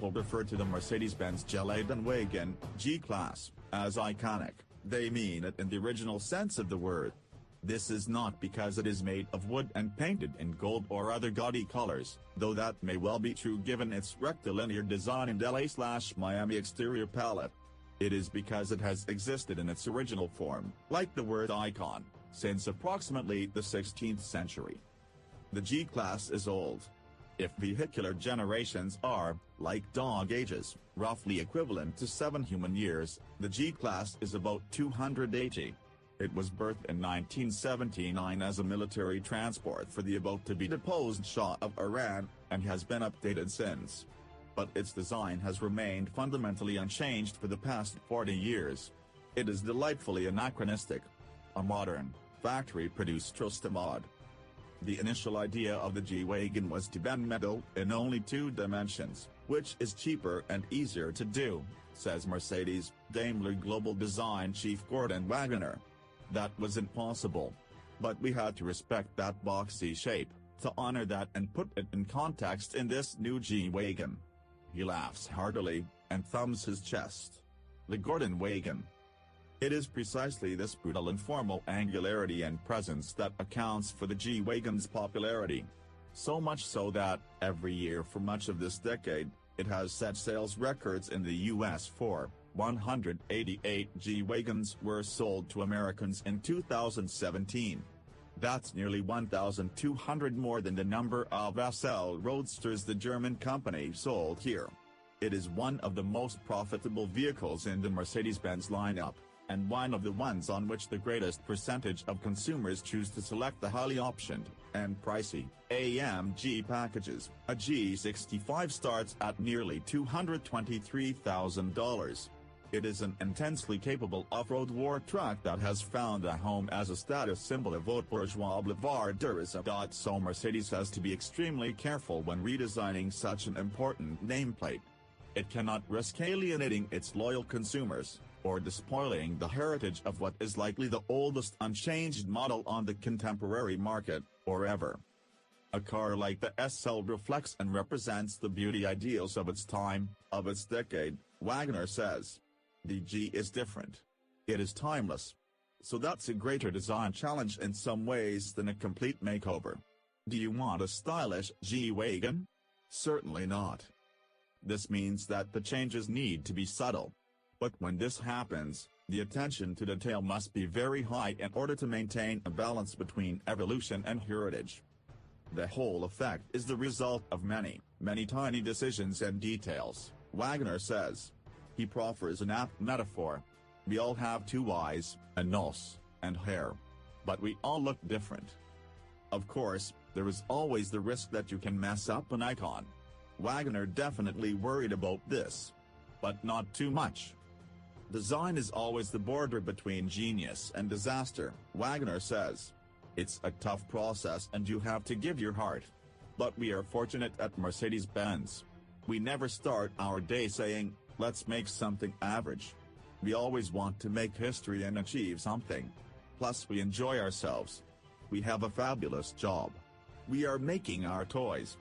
people refer to the Mercedes-Benz G-Laden wagon, G-Class, as iconic, they mean it in the original sense of the word. This is not because it is made of wood and painted in gold or other gaudy colors, though that may well be true given its rectilinear design and LA/Miami exterior palette. It is because it has existed in its original form, like the word icon, since approximately the 16th century. The G-Class is old. If vehicular generations are, like dog ages, roughly equivalent to 7 human years, the G-Class is about 280. It was birthed in 1979 as a military transport for the about-to-be-deposed Shah of Iran, and has been updated since. But its design has remained fundamentally unchanged for the past 40 years. It is delightfully anachronistic. A modern, factory-produced trustomod. The initial idea of the G-Wagon was to bend metal in only 2 dimensions, which is cheaper and easier to do, says Mercedes-Daimler Global Design Chief Gordon Wagoner. That was impossible. But we had to respect that boxy shape, to honor that and put it in context in this new G-Wagon. He laughs heartily, and thumbs his chest. The Gordon Wagon. It is precisely this brutal informal angularity and presence that accounts for the G-Wagon's popularity. So much so that, every year for much of this decade, it has set sales records in the US for 188 G-Wagons were sold to Americans in 2017. That's nearly 1,200 more than the number of SL Roadsters the German company sold here. It is one of the most profitable vehicles in the Mercedes-Benz lineup, and one of the ones on which the greatest percentage of consumers choose to select the highly optioned, and pricey, AMG packages. A G65 starts at nearly $223,000. It is an intensely capable off-road war truck that has found a home as a status symbol of haute bourgeois bavardism. So Mercedes has to be extremely careful when redesigning such an important nameplate. It cannot risk alienating its loyal consumers, or despoiling the heritage of what is likely the oldest unchanged model on the contemporary market, or ever. A car like the SL reflects and represents the beauty ideals of its time, of its decade, Wagoner says. The G is different. It is timeless. So that's a greater design challenge in some ways than a complete makeover. Do you want a stylish G-Wagon? Certainly not. This means that the changes need to be subtle. But when this happens, the attention to detail must be very high in order to maintain a balance between evolution and heritage. The whole effect is the result of many, many tiny decisions and details, Wagoner says. He proffers an apt metaphor. We all have 2 eyes, a nose, and hair. But we all look different. Of course, there is always the risk that you can mess up an icon. Wagoner definitely worried about this. But not too much. Design is always the border between genius and disaster, Wagoner says. It's a tough process and you have to give your heart. But we are fortunate at Mercedes-Benz. We never start our day saying, let's make something average. We always want to make history and achieve something. Plus we enjoy ourselves. We have a fabulous job. We are making our toys.